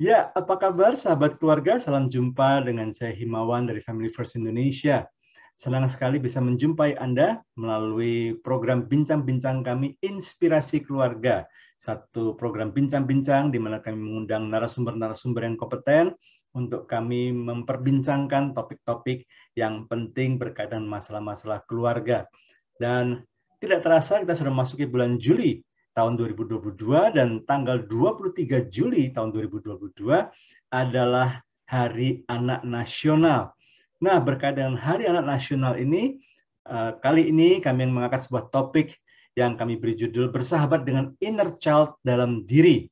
Ya, apa kabar sahabat keluarga? Salam jumpa dengan saya Himawan dari Family First Indonesia. Senang sekali bisa menjumpai Anda melalui program bincang-bincang kami Inspirasi Keluarga. Satu program bincang-bincang di mana kami mengundang narasumber-narasumber yang kompeten untuk kami memperbincangkan topik-topik yang penting berkaitan masalah-masalah keluarga. Dan tidak terasa kita sudah memasuki bulan Juli tahun 2022 dan tanggal 23 Juli tahun 2022 adalah Hari Anak Nasional. Nah, berkaitan dengan Hari Anak Nasional ini, kali ini kami mengangkat sebuah topik yang kami beri judul Bersahabat dengan Inner Child dalam Diri.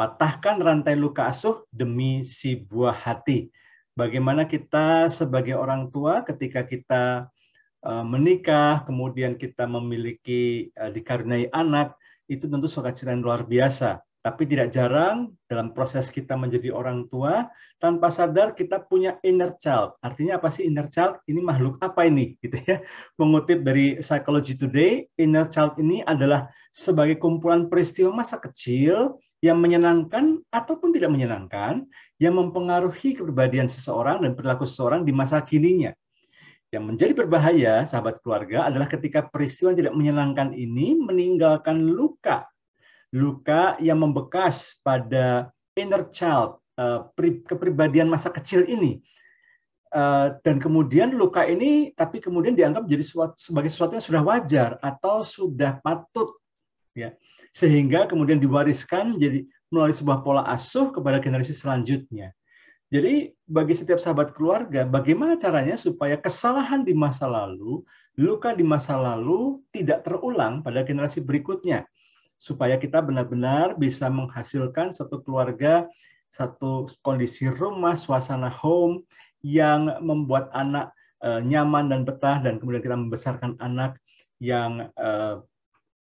Patahkan rantai luka asuh demi si buah hati. Bagaimana kita sebagai orang tua ketika kita menikah, kemudian kita memiliki dikaruniai anak, itu tentu sukacita yang luar biasa. Tapi tidak jarang dalam proses kita menjadi orang tua, tanpa sadar kita punya inner child. Artinya apa sih inner child? Ini makhluk apa ini? Gitu ya. Mengutip dari Psychology Today, inner child ini adalah sebagai kumpulan peristiwa masa kecil yang menyenangkan ataupun tidak menyenangkan, yang mempengaruhi kepribadian seseorang dan perilaku seseorang di masa kininya. Yang menjadi berbahaya, sahabat keluarga, adalah ketika peristiwa yang tidak menyenangkan ini meninggalkan luka. Luka yang membekas pada inner child, kepribadian masa kecil ini. Dan kemudian luka ini, tapi kemudian dianggap sebagai sesuatu yang sudah wajar atau sudah patut. Ya. Sehingga kemudian diwariskan menjadi melalui sebuah pola asuh kepada generasi selanjutnya. Jadi bagi setiap sahabat keluarga, bagaimana caranya supaya kesalahan di masa lalu, luka di masa lalu tidak terulang pada generasi berikutnya. Supaya kita benar-benar bisa menghasilkan satu keluarga, satu kondisi rumah, suasana home yang membuat anak nyaman dan betah, dan kemudian kita membesarkan anak yang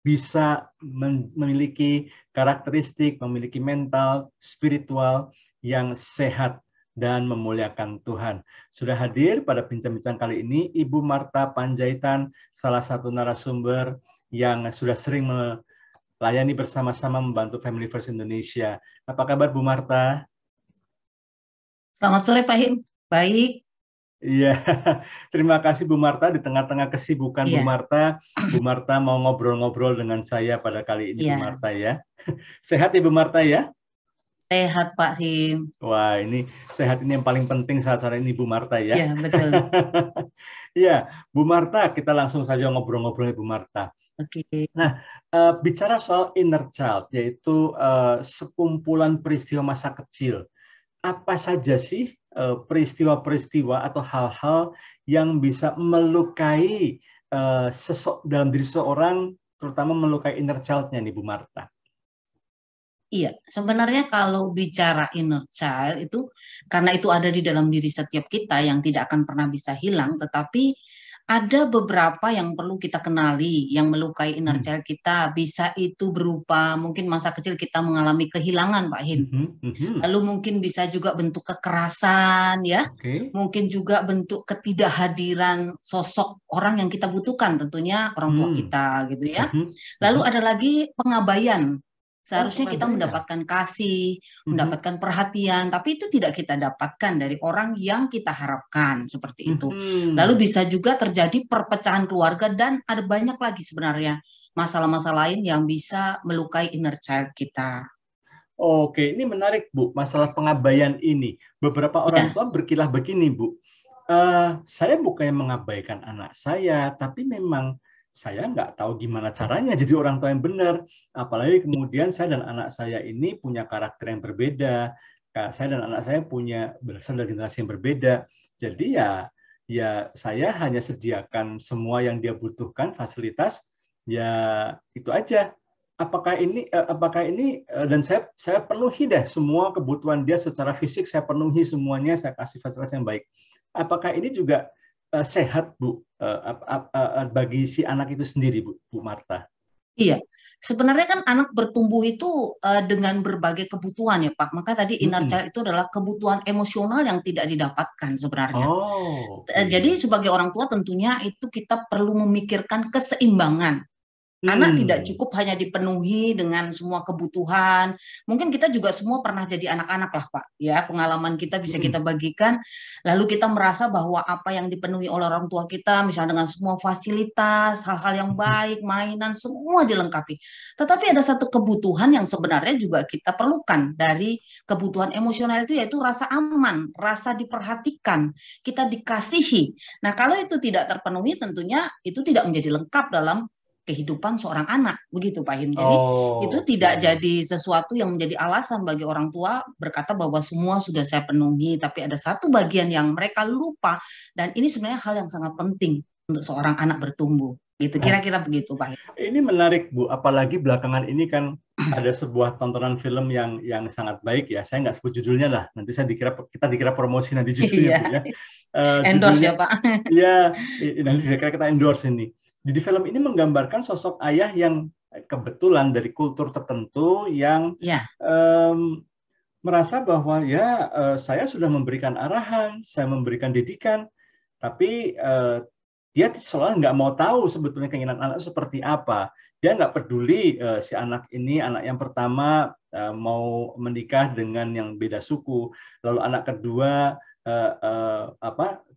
bisa memiliki karakteristik, memiliki mental, spiritual yang sehat dan memuliakan Tuhan. Sudah hadir pada bincang-bincang kali ini Ibu Marta Panjaitan, salah satu narasumber yang sudah sering melayani bersama-sama membantu Family First Indonesia. Apa kabar Bu Marta? Selamat sore Pak Him. Baik. Iya, terima kasih Bu Marta. Di tengah-tengah kesibukan Iya, Bu Marta mau ngobrol-ngobrol dengan saya pada kali ini Bu iya. Marta ya. Sehat Ibu Marta ya? Sehat Pak Him. Wah, ini sehat ini yang paling penting saat-saat ini Bu Marta ya. Iya, betul. Iya, Bu Marta, kita langsung saja ngobrol-ngobrol Bu Marta. Oke. Nah, bicara soal inner child, yaitu sekumpulan peristiwa masa kecil. Apa saja sih peristiwa-peristiwa atau hal-hal yang bisa melukai dalam diri seseorang, terutama melukai inner child-nya nih Bu Marta? Iya, sebenarnya kalau bicara inner child itu karena itu ada di dalam diri setiap kita yang tidak akan pernah bisa hilang, tetapi ada beberapa yang perlu kita kenali yang melukai inner child kita. Bisa itu berupa mungkin masa kecil kita mengalami kehilangan, Pak Him. Lalu mungkin bisa juga bentuk kekerasan ya. Oke. Mungkin juga bentuk ketidakhadiran sosok orang yang kita butuhkan, tentunya orang tua kita gitu ya. Lalu ada lagi pengabaian. Oh, Seharusnya kita pengabaian. mendapatkan kasih, mendapatkan perhatian, tapi itu tidak kita dapatkan dari orang yang kita harapkan seperti itu. Lalu bisa juga terjadi perpecahan keluarga dan ada banyak lagi sebenarnya masalah-masalah lain yang bisa melukai inner child kita. Oke, ini menarik Bu, masalah pengabaian ini. Beberapa orang Ya, tua berkilah begini Bu, saya bukannya mengabaikan anak saya, tapi memang saya nggak tahu gimana caranya jadi orang tua yang benar. Apalagi kemudian saya dan anak saya ini punya karakter yang berbeda. Saya dan anak saya punya berasal dari generasi yang berbeda. Jadi ya saya hanya sediakan semua yang dia butuhkan, fasilitas, ya itu aja. Dan saya penuhi deh semua kebutuhan dia secara fisik, saya penuhi semuanya, saya kasih fasilitas yang baik. Apakah ini juga sehat Bu bagi si anak itu sendiri Bu Marta? iya. Sebenarnya kan anak bertumbuh itu dengan berbagai kebutuhan ya Pak. Maka tadi inner Mm-mm. child itu adalah kebutuhan emosional yang tidak didapatkan sebenarnya. Oh, oke. Jadi sebagai orang tua tentunya itu kita perlu memikirkan keseimbangan Anak tidak cukup hanya dipenuhi dengan semua kebutuhan. Mungkin kita juga semua pernah jadi anak-anak lah, Pak. Ya, pengalaman kita bisa kita bagikan. Lalu kita merasa bahwa apa yang dipenuhi oleh orang tua kita, misalnya dengan semua fasilitas, hal-hal yang baik, mainan, semua dilengkapi. Tetapi ada satu kebutuhan yang sebenarnya juga kita perlukan dari kebutuhan emosional itu, yaitu rasa aman, rasa diperhatikan, kita dikasihi. Nah, kalau itu tidak terpenuhi, tentunya itu tidak menjadi lengkap dalam kehidupan seorang anak, begitu Pak Him. Jadi itu tidak jadi sesuatu yang menjadi alasan bagi orang tua berkata bahwa semua sudah saya penuhi, tapi ada satu bagian yang mereka lupa, dan ini sebenarnya hal yang sangat penting untuk seorang anak bertumbuh. Gitu, kira-kira begitu Pak Him. Ini menarik Bu, apalagi belakangan ini kan ada sebuah tontonan film yang sangat baik ya. Saya nggak sebut judulnya lah, nanti kita dikira promosi nanti judulnya Bu ya. Endorse ya Pak. Iya, nanti dikira kita endorse ini. Jadi film ini menggambarkan sosok ayah yang kebetulan dari kultur tertentu yang merasa bahwa saya sudah memberikan arahan, saya memberikan didikan, tapi dia seolah nggak mau tahu sebetulnya keinginan anak seperti apa. Dia nggak peduli si anak ini, anak yang pertama mau menikah dengan yang beda suku, lalu anak kedua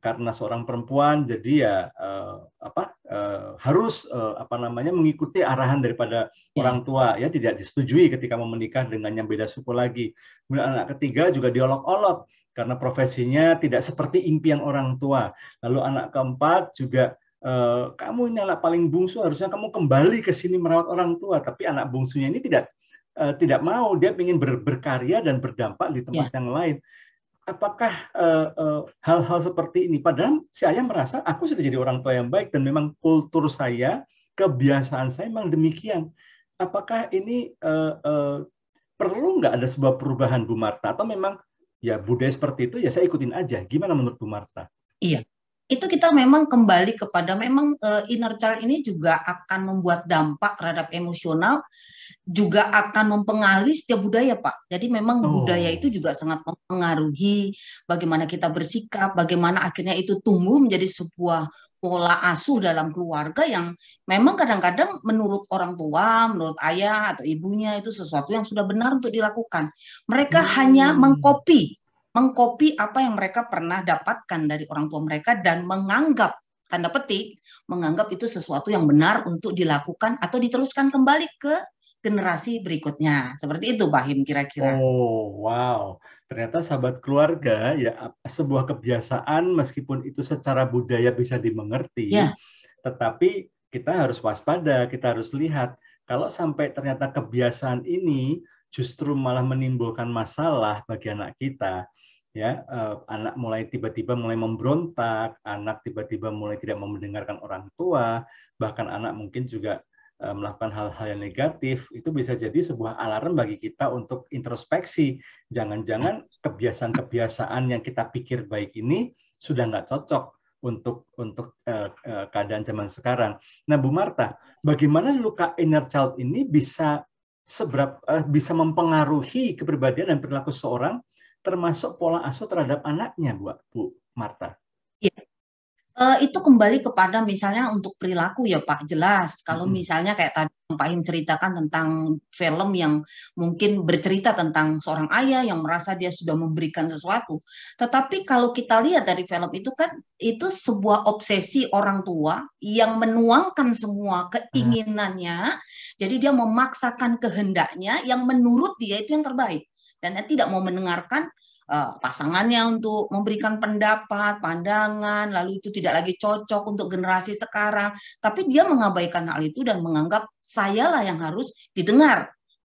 karena seorang perempuan jadi harus mengikuti arahan daripada orang tua, ya tidak disetujui ketika mau menikah dengan yang beda suku lagi. Kemudian anak ketiga juga diolok-olok karena profesinya tidak seperti impian orang tua. Lalu anak keempat juga kamu ini anak paling bungsu, harusnya kamu kembali ke sini merawat orang tua. Tapi anak bungsunya ini tidak mau, dia ingin berkarya dan berdampak di tempat yang lain. Apakah hal-hal seperti ini, padahal si ayah merasa aku sudah jadi orang tua yang baik dan memang kultur saya, kebiasaan saya memang demikian. Apakah ini perlu nggak ada sebuah perubahan Bu Martha, atau memang ya budaya seperti itu ya saya ikutin aja? Gimana menurut Bu Martha? Iya, itu kita memang kembali kepada memang inner child ini juga akan membuat dampak terhadap emosional, juga akan mempengaruhi setiap budaya Pak. Jadi memang budaya itu juga sangat mempengaruhi bagaimana kita bersikap, bagaimana akhirnya itu tumbuh menjadi sebuah pola asuh dalam keluarga yang memang kadang-kadang menurut orang tua, menurut ayah atau ibunya itu sesuatu yang sudah benar untuk dilakukan. Mereka hanya mengcopy apa yang mereka pernah dapatkan dari orang tua mereka dan menganggap, tanda petik, menganggap itu sesuatu yang benar untuk dilakukan atau diteruskan kembali ke generasi berikutnya. Seperti itu Pak Him kira-kira. Oh, wow. Ternyata sahabat keluarga ya sebuah kebiasaan meskipun itu secara budaya bisa dimengerti, tetapi kita harus waspada, kita harus lihat kalau sampai ternyata kebiasaan ini justru malah menimbulkan masalah bagi anak kita. Ya, anak tiba-tiba mulai memberontak, anak tiba-tiba mulai tidak mau mendengarkan orang tua, bahkan anak mungkin juga melakukan hal-hal yang negatif, itu bisa jadi sebuah alarm bagi kita untuk introspeksi. Jangan-jangan kebiasaan-kebiasaan yang kita pikir baik ini sudah nggak cocok untuk keadaan zaman sekarang. Nah, Bu Martha, bagaimana luka inner child ini bisa mempengaruhi kepribadian dan perilaku seorang, termasuk pola asuh terhadap anaknya, Bu Martha? Ya. Itu kembali kepada misalnya untuk perilaku ya Pak, jelas. Kalau misalnya kayak tadi Pak Him ceritakan tentang film yang mungkin bercerita tentang seorang ayah yang merasa dia sudah memberikan sesuatu. Tetapi kalau kita lihat dari film itu kan, itu sebuah obsesi orang tua yang menuangkan semua keinginannya. Jadi dia memaksakan kehendaknya yang menurut dia itu yang terbaik. Dan dia tidak mau mendengarkan pasangannya untuk memberikan pendapat, pandangan, lalu itu tidak lagi cocok untuk generasi sekarang. Tapi dia mengabaikan hal itu dan menganggap sayalah yang harus didengar.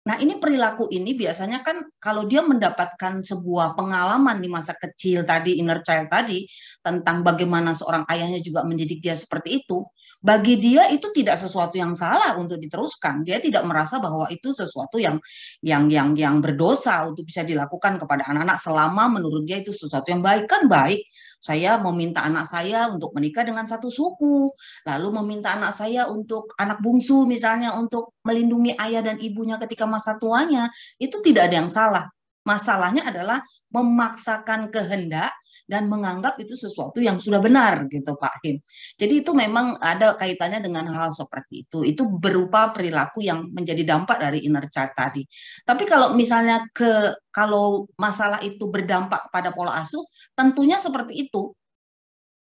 Nah, ini perilaku ini biasanya kan kalau dia mendapatkan sebuah pengalaman di masa kecil tadi, inner child tadi, tentang bagaimana seorang ayahnya juga mendidik dia seperti itu, bagi dia itu tidak sesuatu yang salah untuk diteruskan. Dia tidak merasa bahwa itu sesuatu yang berdosa untuk bisa dilakukan kepada anak-anak selama menurut dia itu sesuatu yang baik. Kan baik. Saya meminta anak saya untuk menikah dengan satu suku, lalu meminta anak saya untuk anak bungsu misalnya untuk melindungi ayah dan ibunya ketika masa tuanya, itu tidak ada yang salah. Masalahnya adalah memaksakan kehendak dan menganggap itu sesuatu yang sudah benar gitu Pak Him. Jadi itu memang ada kaitannya dengan hal seperti itu. Itu berupa perilaku yang menjadi dampak dari inner child tadi. Tapi kalau misalnya kalau masalah itu berdampak pada pola asuh, tentunya seperti itu.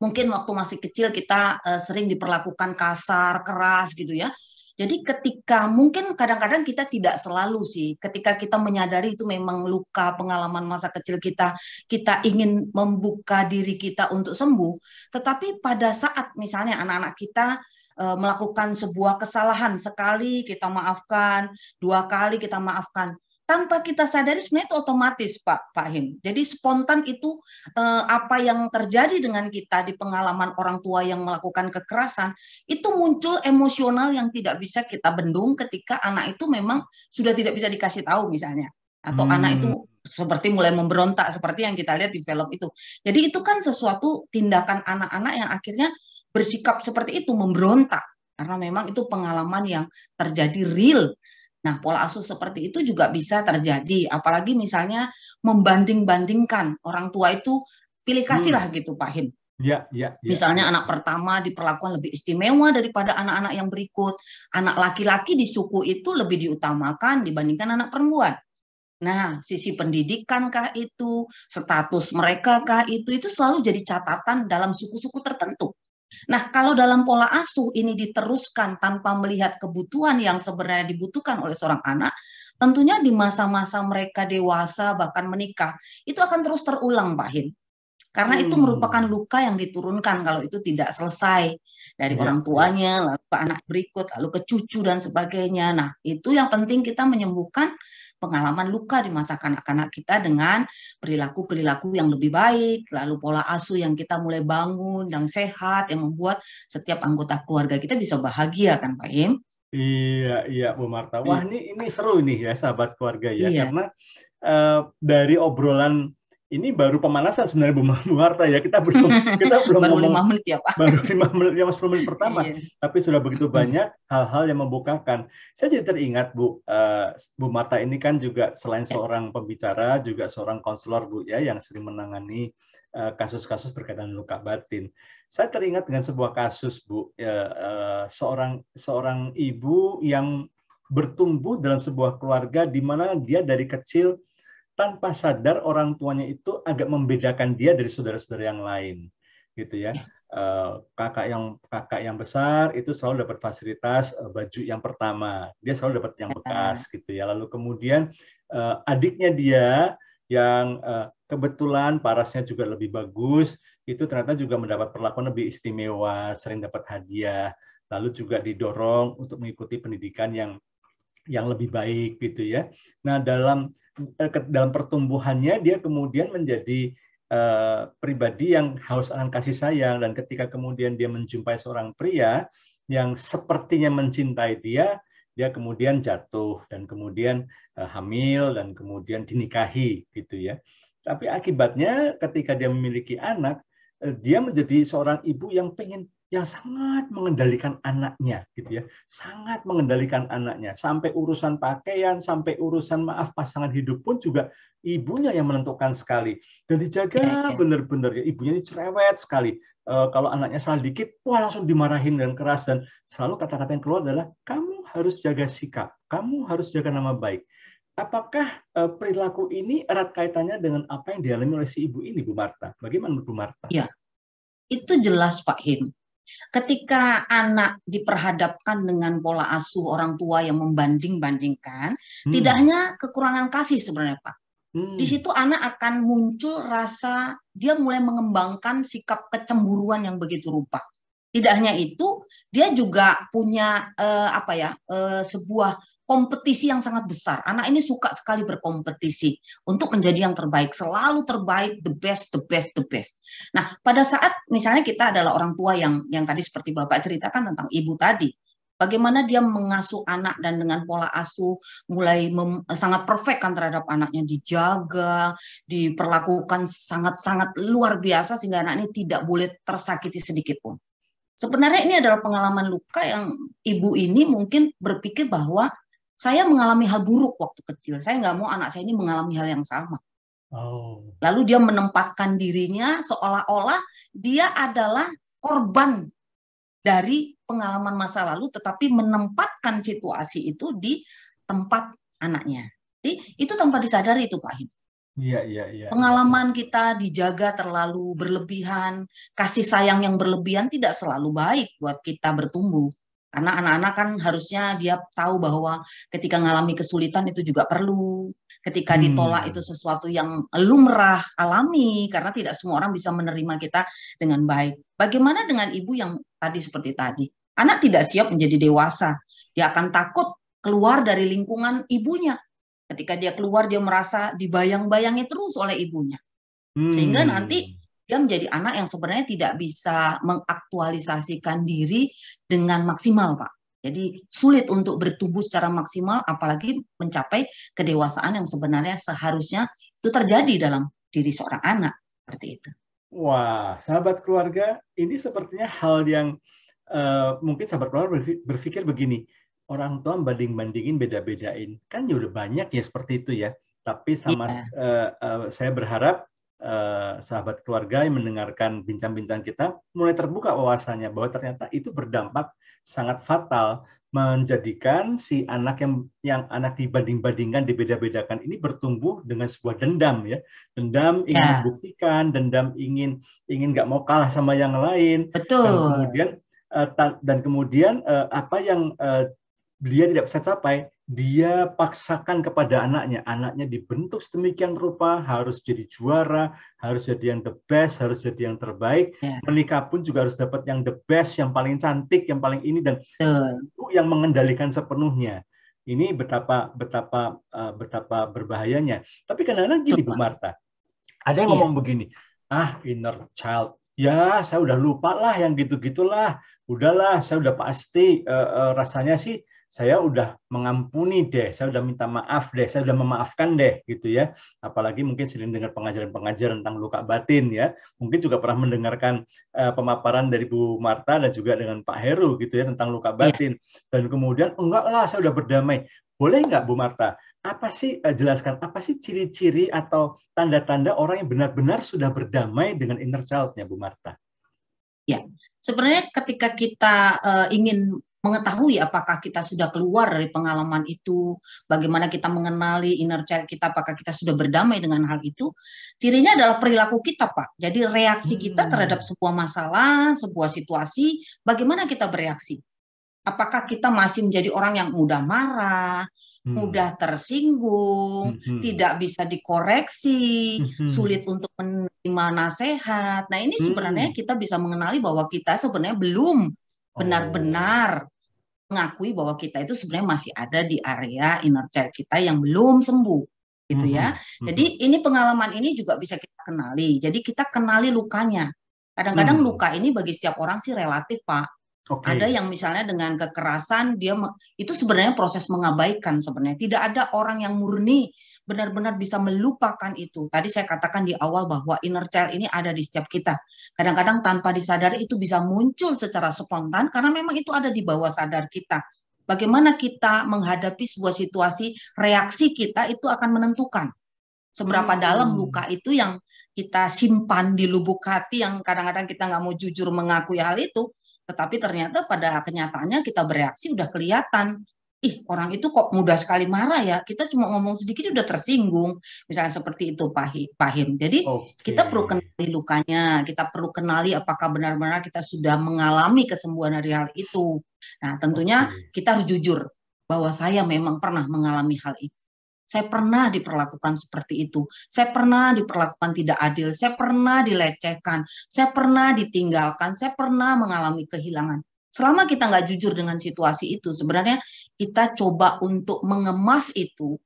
Mungkin waktu masih kecil kita sering diperlakukan kasar, keras gitu ya. Jadi ketika mungkin kadang-kadang kita tidak selalu sih, ketika kita menyadari itu memang luka pengalaman masa kecil kita, kita ingin membuka diri kita untuk sembuh. Tetapi pada saat misalnya anak-anak kita melakukan sebuah kesalahan, sekali kita maafkan, dua kali kita maafkan, tanpa kita sadari sebenarnya itu otomatis Pak Him. Jadi spontan itu apa yang terjadi dengan kita di pengalaman orang tua yang melakukan kekerasan, itu muncul emosional yang tidak bisa kita bendung ketika anak itu memang sudah tidak bisa dikasih tahu misalnya. Atau anak itu seperti mulai memberontak seperti yang kita lihat di film itu. Jadi itu kan sesuatu tindakan anak-anak yang akhirnya bersikap seperti itu, memberontak. Karena memang itu pengalaman yang terjadi real. Nah, pola asuh seperti itu juga bisa terjadi, apalagi misalnya membanding-bandingkan orang tua itu pilih kasih lah gitu Pak Him. Ya. Misalnya anak pertama diperlakukan lebih istimewa daripada anak-anak yang berikut. Anak laki-laki di suku itu lebih diutamakan dibandingkan anak perempuan. Nah, sisi pendidikan kah itu, status mereka kah itu selalu jadi catatan dalam suku-suku tertentu. Nah, kalau dalam pola asuh ini diteruskan tanpa melihat kebutuhan yang sebenarnya dibutuhkan oleh seorang anak, tentunya di masa-masa mereka dewasa bahkan menikah, itu akan terus terulang, Pak Him. Karena itu merupakan luka yang diturunkan kalau itu tidak selesai dari orang tuanya, lalu ke anak berikut, lalu ke cucu dan sebagainya. Nah, itu yang penting kita menyembuhkan pengalaman luka di masa kanak-kanak kita dengan perilaku-perilaku yang lebih baik, lalu pola asuh yang kita mulai bangun, yang sehat, yang membuat setiap anggota keluarga kita bisa bahagia kan Pak Im? Iya Bu Marta. Wah ini seru ini ya sahabat keluarga ya, iya. karena dari obrolan ini baru pemanasan sebenarnya Bu Marta ya. Kita belum baru ngomong 5 menit ya Pak. Baru 5 menit, 10 menit pertama. Iya. Tapi sudah begitu banyak hal-hal yang membukakan. Saya jadi teringat Bu Marta ini kan juga selain seorang pembicara, juga seorang konselor Bu ya, yang sering menangani kasus-kasus berkaitan luka batin. Saya teringat dengan sebuah kasus Bu, seorang ibu yang bertumbuh dalam sebuah keluarga di mana dia dari kecil tanpa sadar orang tuanya itu agak membedakan dia dari saudara-saudara yang lain, gitu ya. Kakak yang besar itu selalu dapat fasilitas baju yang pertama, dia selalu dapat yang bekas, gitu ya. Lalu kemudian adiknya dia yang kebetulan parasnya juga lebih bagus, itu ternyata juga mendapat perlakuan lebih istimewa, sering dapat hadiah, lalu juga didorong untuk mengikuti pendidikan yang lebih baik, gitu ya. Nah, dalam pertumbuhannya dia kemudian menjadi pribadi yang haus akan kasih sayang, dan ketika kemudian dia menjumpai seorang pria yang sepertinya mencintai dia kemudian jatuh dan kemudian hamil dan kemudian dinikahi, gitu ya. Tapi akibatnya ketika dia memiliki anak, dia menjadi seorang ibu yang sangat mengendalikan anaknya, gitu ya, sangat mengendalikan anaknya, sampai urusan pakaian, sampai urusan pasangan hidup pun juga ibunya yang menentukan sekali, dan dijaga benar-benar ya. Ibunya ini cerewet sekali. Kalau anaknya salah dikit, wah langsung dimarahin dan keras, dan selalu kata-kata yang keluar adalah kamu harus jaga sikap, kamu harus jaga nama baik. Apakah perilaku ini erat kaitannya dengan apa yang dialami oleh si ibu ini, Bu Marta? Bagaimana Bu Marta? Ya, itu jelas Pak Him. Ketika anak diperhadapkan dengan pola asuh orang tua yang membanding-bandingkan, tidak hanya kekurangan kasih sebenarnya Pak. Di situ anak akan muncul rasa dia mulai mengembangkan sikap kecemburuan yang begitu rupa. Tidak hanya itu, dia juga punya sebuah kompetisi yang sangat besar. Anak ini suka sekali berkompetisi untuk menjadi yang terbaik, selalu terbaik, the best, the best, the best. Nah, pada saat misalnya kita adalah orang tua yang tadi seperti Bapak ceritakan tentang ibu tadi, bagaimana dia mengasuh anak dan dengan pola asuh mulai sangat perfect kan terhadap anaknya, dijaga, diperlakukan sangat-sangat luar biasa sehingga anak ini tidak boleh tersakiti sedikit pun. Sebenarnya ini adalah pengalaman luka yang ibu ini mungkin berpikir bahwa saya mengalami hal buruk waktu kecil. Saya nggak mau anak saya ini mengalami hal yang sama. Oh. Lalu dia menempatkan dirinya seolah-olah dia adalah korban dari pengalaman masa lalu, tetapi menempatkan situasi itu di tempat anaknya. Jadi itu tanpa disadari itu Pak Him. Iya, iya, iya, iya. Pengalaman kita dijaga terlalu berlebihan, kasih sayang yang berlebihan tidak selalu baik buat kita bertumbuh. Karena anak-anak kan harusnya dia tahu bahwa ketika mengalami kesulitan itu juga perlu. Ketika ditolak itu sesuatu yang lumrah, alami, karena tidak semua orang bisa menerima kita dengan baik. Bagaimana dengan ibu yang tadi seperti tadi? Anak tidak siap menjadi dewasa. Dia akan takut keluar dari lingkungan ibunya. Ketika dia keluar, dia merasa dibayang-bayangi terus oleh ibunya. Sehingga nanti dia menjadi anak yang sebenarnya tidak bisa mengaktualisasikan diri dengan maksimal, Pak. Jadi sulit untuk bertumbuh secara maksimal, apalagi mencapai kedewasaan yang sebenarnya seharusnya itu terjadi dalam diri seorang anak. Seperti itu. Wah, sahabat keluarga, ini sepertinya hal yang mungkin sahabat keluarga berpikir begini, orang tua banding-bandingin, beda-bedain. Kan ya udah banyak ya seperti itu ya. Tapi saya berharap sahabat keluarga yang mendengarkan bincang-bincang kita mulai terbuka wawasannya bahwa ternyata itu berdampak sangat fatal, menjadikan si anak yang anak dibanding-bandingkan, dibeda-bedakan ini bertumbuh dengan sebuah dendam ya. Dendam ingin membuktikan, dendam ingin nggak mau kalah sama yang lain. Betul. Dan kemudian apa yang dia tidak bisa capai, dia paksakan kepada anaknya. Anaknya dibentuk sedemikian rupa, harus jadi juara, harus jadi yang the best, harus jadi yang terbaik. Menikah pun juga harus dapat yang the best, yang paling cantik, yang paling ini, dan itu yang mengendalikan sepenuhnya. Ini betapa berbahayanya. Tapi kadang-kadang gini, Bu Martha, ada yang ngomong begini, inner child, ya saya udah lupa lah yang gitu-gitulah, udahlah saya udah pasti rasanya sih saya udah mengampuni deh, saya udah minta maaf deh, saya udah memaafkan deh, gitu ya. Apalagi mungkin sering dengar pengajaran-pengajaran tentang luka batin ya. Mungkin juga pernah mendengarkan pemaparan dari Bu Martha dan juga dengan Pak Heru gitu ya tentang luka batin. Dan kemudian enggak lah, saya udah berdamai. Boleh nggak Bu Martha? Jelaskan apa sih ciri-ciri atau tanda-tanda orang yang benar-benar sudah berdamai dengan inner child-nya, Bu Martha? Ya, sebenarnya ketika kita ingin mengetahui apakah kita sudah keluar dari pengalaman itu, bagaimana kita mengenali inner child kita, apakah kita sudah berdamai dengan hal itu, cirinya adalah perilaku kita, Pak. Jadi reaksi kita terhadap sebuah masalah, sebuah situasi, bagaimana kita bereaksi? Apakah kita masih menjadi orang yang mudah marah, mudah tersinggung, tidak bisa dikoreksi, sulit untuk menerima nasihat. Nah, ini sebenarnya kita bisa mengenali bahwa kita sebenarnya belum benar-benar mengakui bahwa kita itu sebenarnya masih ada di area inner child kita yang belum sembuh, gitu ya. Jadi ini pengalaman ini juga bisa kita kenali. Jadi kita kenali lukanya. Kadang-kadang luka ini bagi setiap orang sih relatif, Pak. Ada yang misalnya dengan kekerasan dia itu sebenarnya proses mengabaikan sebenarnya. Tidak ada orang yang murni benar-benar bisa melupakan itu. Tadi saya katakan di awal bahwa inner child ini ada di setiap kita. Kadang-kadang tanpa disadari itu bisa muncul secara spontan karena memang itu ada di bawah sadar kita. Bagaimana kita menghadapi sebuah situasi, reaksi kita itu akan menentukan seberapa dalam luka itu yang kita simpan di lubuk hati yang kadang-kadang kita nggak mau jujur mengakui hal itu. Tetapi ternyata pada kenyataannya kita bereaksi udah kelihatan. Orang itu kok mudah sekali marah ya. Kita cuma ngomong sedikit udah tersinggung. Misalnya seperti itu Pak Him. Jadi kita perlu kenali lukanya. Kita perlu kenali apakah benar-benar kita sudah mengalami kesembuhan dari hal itu. Nah tentunya kita harus jujur bahwa saya memang pernah mengalami hal itu. Saya pernah diperlakukan seperti itu. Saya pernah diperlakukan tidak adil. Saya pernah dilecehkan. Saya pernah ditinggalkan. Saya pernah mengalami kehilangan. Selama kita nggak jujur dengan situasi itu, sebenarnya kita coba untuk mengemas itu.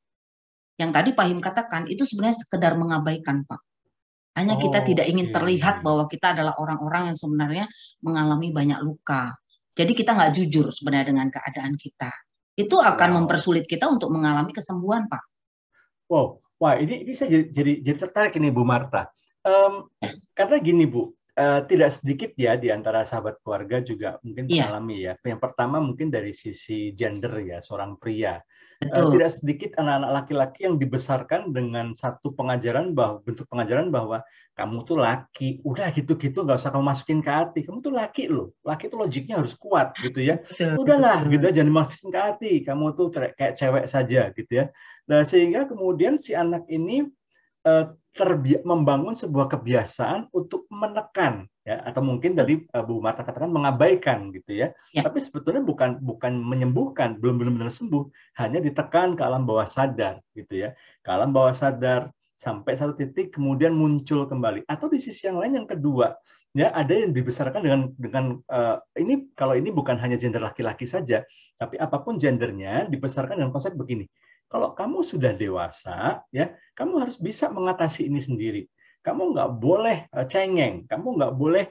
Yang tadi Pak Him katakan, itu sebenarnya sekedar mengabaikan, Pak. Hanya kita tidak ingin terlihat bahwa kita adalah orang-orang yang sebenarnya mengalami banyak luka. Jadi kita nggak jujur sebenarnya dengan keadaan kita. Itu akan mempersulit kita untuk mengalami kesembuhan, Pak. Wow, wah ini saya jadi tertarik ini Bu Martha. Karena gini Bu, tidak sedikit ya di antara sahabat keluarga juga mungkin Iya, mengalami ya. Yang pertama mungkin dari sisi gender ya, seorang pria. betul. Tidak sedikit anak-anak laki-laki yang dibesarkan dengan satu pengajaran bahwa bentuk pengajaran bahwa kamu tuh laki, udah gitu-gitu nggak usah kamu masukin ke hati. Kamu tuh laki loh, laki tuh logiknya harus kuat gitu ya. Betul, Udahlah gitu betul. ya, jangan dimasukin ke hati. Kamu tuh kayak cewek saja gitu ya. Nah sehingga kemudian si anak ini membangun sebuah kebiasaan untuk menekan ya, atau mungkin Betul. tadi Bu Marta katakan mengabaikan gitu ya, Ya, tapi sebetulnya bukan menyembuhkan, belum benar-benar sembuh, hanya ditekan ke alam bawah sadar gitu ya, ke alam bawah sadar sampai satu titik kemudian muncul kembali. Atau di sisi yang lain yang kedua ya, ada yang dibesarkan dengan ini, kalau ini bukan hanya gender laki-laki saja, tapi apapun gendernya dibesarkan dengan konsep begini: kalau kamu sudah dewasa ya, kamu harus bisa mengatasi ini sendiri. Kamu nggak boleh cengeng, kamu nggak boleh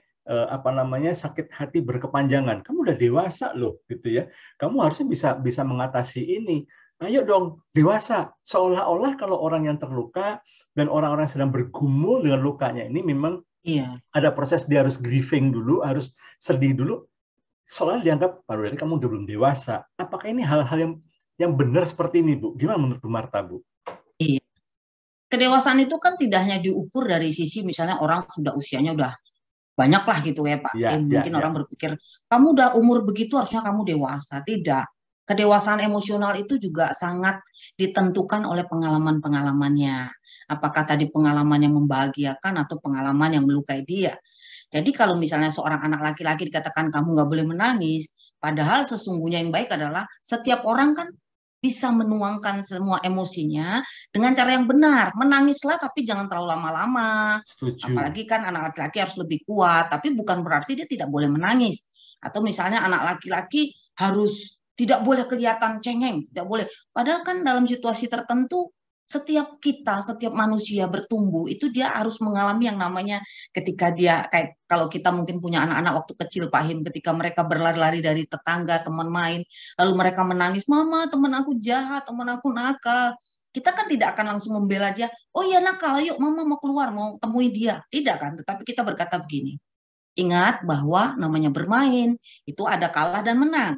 sakit hati berkepanjangan. Kamu udah dewasa loh, gitu ya. Kamu harusnya bisa mengatasi ini. Ayo dong, dewasa. Seolah-olah kalau orang yang terluka dan orang-orang yang sedang bergumul dengan lukanya ini memang iya. ada proses, dia harus grieving dulu, harus sedih dulu. Soalnya dianggap, Pak Rudy, kamu udah belum dewasa. Apakah ini hal-hal yang benar seperti ini, Bu? Gimana menurut Bu Marta, Bu? Iya. Kedewasaan itu kan tidak hanya diukur dari sisi misalnya orang sudah usianya udah banyak lah gitu ya Pak. Ya, ya, Mungkin orang ya. berpikir kamu udah umur begitu harusnya kamu dewasa. Tidak. Kedewasaan emosional itu juga sangat ditentukan oleh pengalaman-pengalamannya. Apakah tadi pengalaman yang membahagiakan atau pengalaman yang melukai dia. Jadi kalau misalnya seorang anak laki-laki dikatakan kamu nggak boleh menangis, padahal sesungguhnya yang baik adalah setiap orang kan bisa menuangkan semua emosinya dengan cara yang benar. Menangislah tapi jangan terlalu lama-lama. Setuju. Apalagi kan anak laki-laki harus lebih kuat, tapi bukan berarti dia tidak boleh menangis. Atau misalnya anak laki-laki harus tidak boleh kelihatan cengeng, tidak boleh. Padahal kan dalam situasi tertentu setiap kita, setiap manusia bertumbuh itu dia harus mengalami yang namanya ketika dia kayak kalau kita mungkin punya anak-anak waktu kecil Pak Him, ketika mereka berlari-lari dari tetangga, teman main, lalu mereka menangis, mama teman aku jahat, teman aku nakal. Kita kan tidak akan langsung membela dia, oh iya nakal, yuk mama mau keluar, mau temui dia. Tidak kan, tetapi kita berkata begini, ingat bahwa namanya bermain, itu ada kalah dan menang.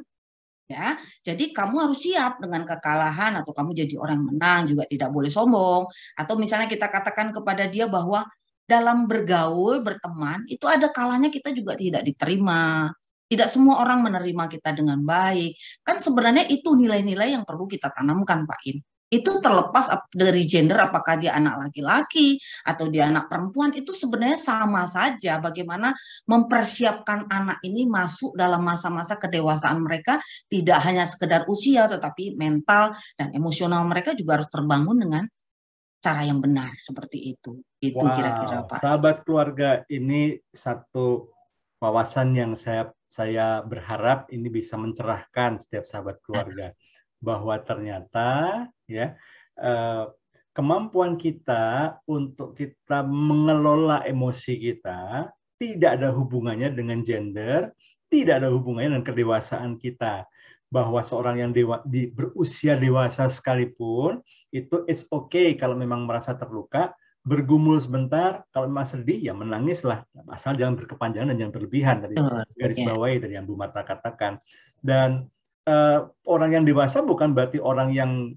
Ya, jadi kamu harus siap dengan kekalahan atau kamu jadi orang menang juga tidak boleh sombong. Atau misalnya kita katakan kepada dia bahwa dalam bergaul, berteman, itu ada kalanya kita juga tidak diterima. Tidak semua orang menerima kita dengan baik. Kan sebenarnya itu nilai-nilai yang perlu kita tanamkan, Pak In. Itu terlepas dari gender, apakah dia anak laki-laki atau dia anak perempuan, itu sebenarnya sama saja bagaimana mempersiapkan anak ini masuk dalam masa-masa kedewasaan mereka, tidak hanya sekedar usia, tetapi mental dan emosional mereka juga harus terbangun dengan cara yang benar seperti itu. Itu kira-kira Wow, Pak. sahabat keluarga, ini satu wawasan yang saya berharap ini bisa mencerahkan setiap sahabat keluarga, bahwa ternyata ya kemampuan kita untuk kita mengelola emosi kita tidak ada hubungannya dengan gender, tidak ada hubungannya dengan kedewasaan kita. Bahwa seorang yang berusia dewasa sekalipun itu it's okay kalau memang merasa terluka, bergumul sebentar, kalau memang sedih ya menangislah, asal jangan berkepanjangan dan jangan berlebihan, tadi Betul. garis Ya. bawahi dari yang Bu Marta katakan. Dan orang yang dewasa bukan berarti orang yang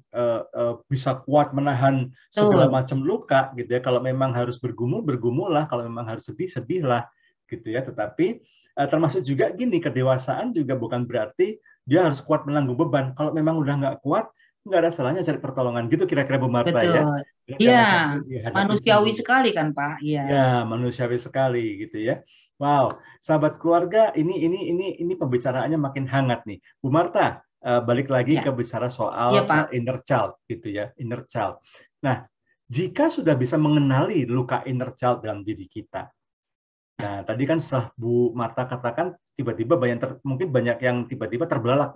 bisa kuat menahan segala Betul. macam luka gitu ya. Kalau memang harus bergumul, bergumullah. Kalau memang harus sedih, sedihlah gitu ya. Tetapi termasuk juga gini, kedewasaan juga bukan berarti dia harus kuat menanggung beban. Kalau memang udah nggak kuat, nggak ada salahnya cari pertolongan gitu, kira-kira Bu Marta ya. Betul. Iya, Jangan sampai dihadapin manusiawi sendiri. sekali kan Pak. Iya. Ya, manusiawi sekali gitu ya. Wow, sahabat keluarga, ini pembicaraannya makin hangat nih. Bu Marta, balik lagi Ya. ke bicara Iya soal Pak. inner child gitu ya, inner child. Nah, jika sudah bisa mengenali luka inner child dalam diri kita. Nah, tadi kan setelah Bu Marta katakan tiba-tiba mungkin banyak yang tiba-tiba terbelalak.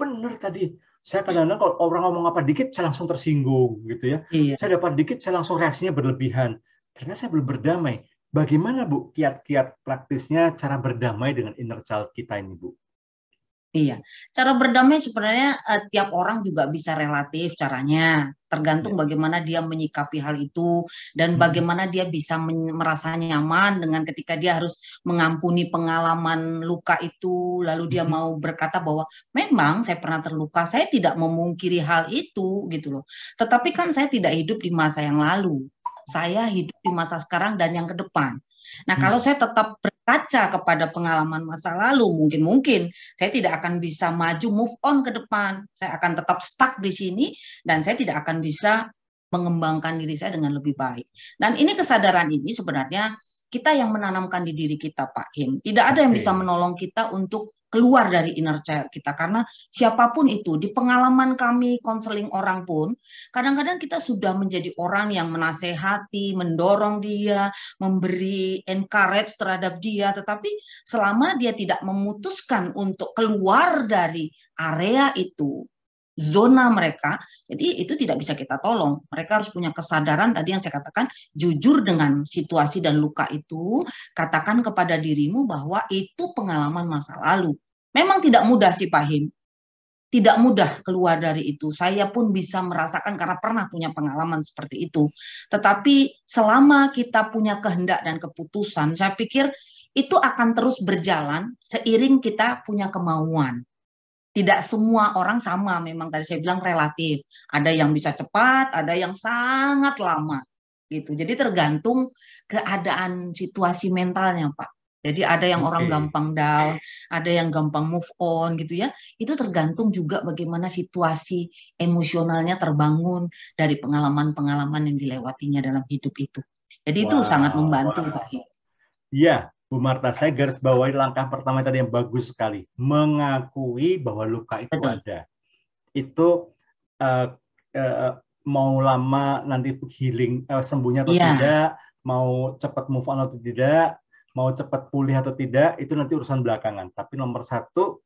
Bener tadi. Saya kadang-kadang kalau orang ngomong apa dikit, saya langsung tersinggung gitu ya. Iya. Saya dapat dikit, saya langsung reaksinya berlebihan. Karena saya belum berdamai. Bagaimana Bu kiat-kiat praktisnya cara berdamai dengan inner child kita ini, Bu? Iya, cara berdamai sebenarnya tiap orang juga bisa relatif caranya, tergantung Ya. bagaimana dia menyikapi hal itu dan Hmm. bagaimana dia bisa merasa nyaman dengan ketika dia harus mengampuni pengalaman luka itu, lalu dia Hmm. mau berkata bahwa memang saya pernah terluka, saya tidak memungkiri hal itu gitu loh. Tetapi kan saya tidak hidup di masa yang lalu, saya hidup di masa sekarang dan yang ke depan. Nah, kalau Hmm. saya tetap berkaca kepada pengalaman masa lalu, mungkin saya tidak akan bisa maju move on ke depan. Saya akan tetap stuck di sini dan saya tidak akan bisa mengembangkan diri saya dengan lebih baik. Dan ini kesadaran ini sebenarnya kita yang menanamkan di diri kita, Pak Him. Tidak ada yang bisa Oke. menolong kita untuk keluar dari inner child kita karena siapapun itu di pengalaman kami konseling orang pun kadang-kadang kita sudah menjadi orang yang menasehati, mendorong dia, memberi encourage terhadap dia, tetapi selama dia tidak memutuskan untuk keluar dari area itu, zona mereka, jadi itu tidak bisa kita tolong. Mereka harus punya kesadaran tadi yang saya katakan, jujur dengan situasi dan luka itu, katakan kepada dirimu bahwa itu pengalaman masa lalu. Memang tidak mudah sih Pak Him, tidak mudah keluar dari itu. Saya pun bisa merasakan karena pernah punya pengalaman seperti itu. Tetapi selama kita punya kehendak dan keputusan, saya pikir itu akan terus berjalan seiring kita punya kemauan. Tidak semua orang sama, memang tadi saya bilang relatif. Ada yang bisa cepat, ada yang sangat lama. Gitu. Jadi tergantung keadaan situasi mentalnya, Pak. Jadi ada yang orang Oke. gampang down, ada yang gampang move on gitu ya. Itu tergantung juga bagaimana situasi emosionalnya terbangun dari pengalaman-pengalaman yang dilewatinya dalam hidup itu. Jadi itu sangat Wow. membantu, Pak. Iya, Bu Marta, saya garis bawahi langkah pertama tadi yang bagus sekali. Mengakui bahwa luka itu Betul. ada. Itu uh, uh, mau lama nanti healing, sembuhnya atau Iya, tidak, mau cepat move on atau tidak, mau cepat pulih atau tidak, itu nanti urusan belakangan. Tapi nomor satu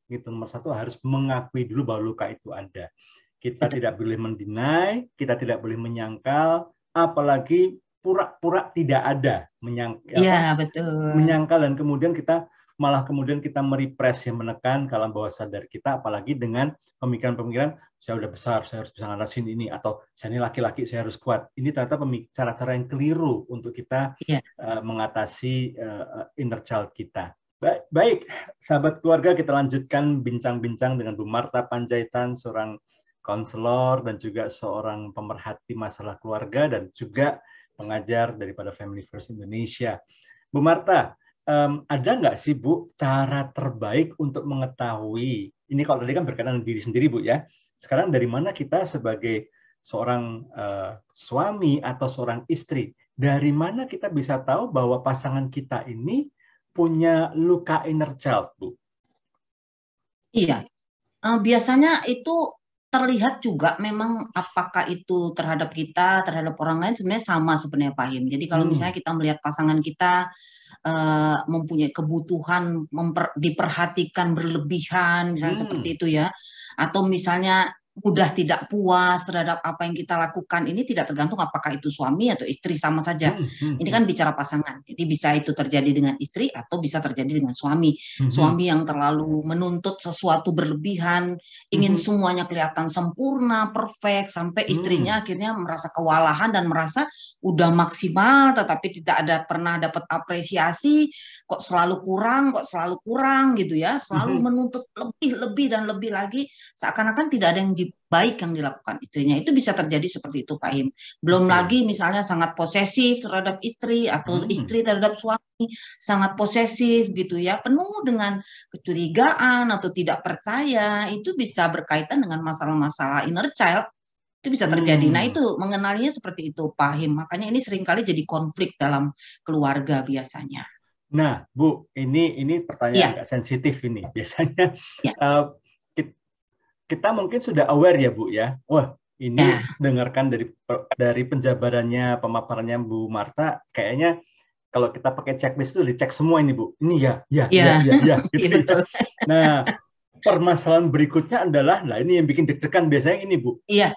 harus mengakui dulu bahwa luka itu ada. Kita betul. tidak boleh mendinai, kita tidak boleh menyangkal, apalagi pura-pura tidak ada, Iya, betul. menyangkal dan kemudian kita merepress, yang menekan ke alam bawah sadar kita, apalagi dengan pemikiran-pemikiran saya udah besar, saya harus bisa ngatasin ini, atau saya ini laki-laki, saya harus kuat. Ini ternyata cara-cara yang keliru untuk kita Iya. mengatasi inner child kita. Baik, sahabat keluarga, kita lanjutkan bincang-bincang dengan Bu Marta Panjaitan, seorang konselor dan juga seorang pemerhati masalah keluarga dan juga pengajar daripada Family First Indonesia. Bu Marta, ada nggak sih Bu cara terbaik untuk mengetahui, ini kalau tadi kan berkaitan dengan diri sendiri Bu ya, sekarang dari mana kita sebagai seorang suami atau seorang istri, dari mana kita bisa tahu bahwa pasangan kita ini punya luka inner child Bu? Iya, biasanya itu terlihat juga memang apakah itu terhadap kita, terhadap orang lain sebenarnya sama sebenarnya Pak Him. Jadi kalau misalnya kita melihat pasangan kita mempunyai kebutuhan diperhatikan berlebihan, misalnya seperti itu ya, atau misalnya mudah tidak puas terhadap apa yang kita lakukan, ini tidak tergantung apakah itu suami atau istri, sama saja. Ini kan bicara pasangan, jadi bisa itu terjadi dengan istri atau bisa terjadi dengan suami. Suami yang terlalu menuntut sesuatu berlebihan, ingin semuanya kelihatan sempurna, perfect, sampai istrinya akhirnya merasa kewalahan dan merasa udah maksimal tetapi tidak ada pernah dapat apresiasi, kok selalu kurang gitu ya, selalu menuntut lebih dan lebih lagi, seakan-akan tidak ada yang baik yang dilakukan istrinya. Itu bisa terjadi seperti itu Pak Im. Belum lagi misalnya sangat posesif terhadap istri atau istri terhadap suami, sangat posesif gitu ya, penuh dengan kecurigaan atau tidak percaya, itu bisa berkaitan dengan masalah-masalah inner child. Itu bisa terjadi. Nah, itu mengenalinya seperti itu, Pak Him. Makanya ini seringkali jadi konflik dalam keluarga biasanya. Nah, Bu, ini pertanyaan Iya, agak sensitif ini. Biasanya iya, kita mungkin sudah aware ya, Bu ya. Wah, ini ya, dengarkan dari penjabarannya, pemaparannya Bu Marta, kayaknya kalau kita pakai checklist itu dicek semua ini, Bu. Ini ya, iya, iya gitu ya. betul. Nah, permasalahan berikutnya adalah, nah ini yang bikin deg-degan biasanya ini, Bu. Iya,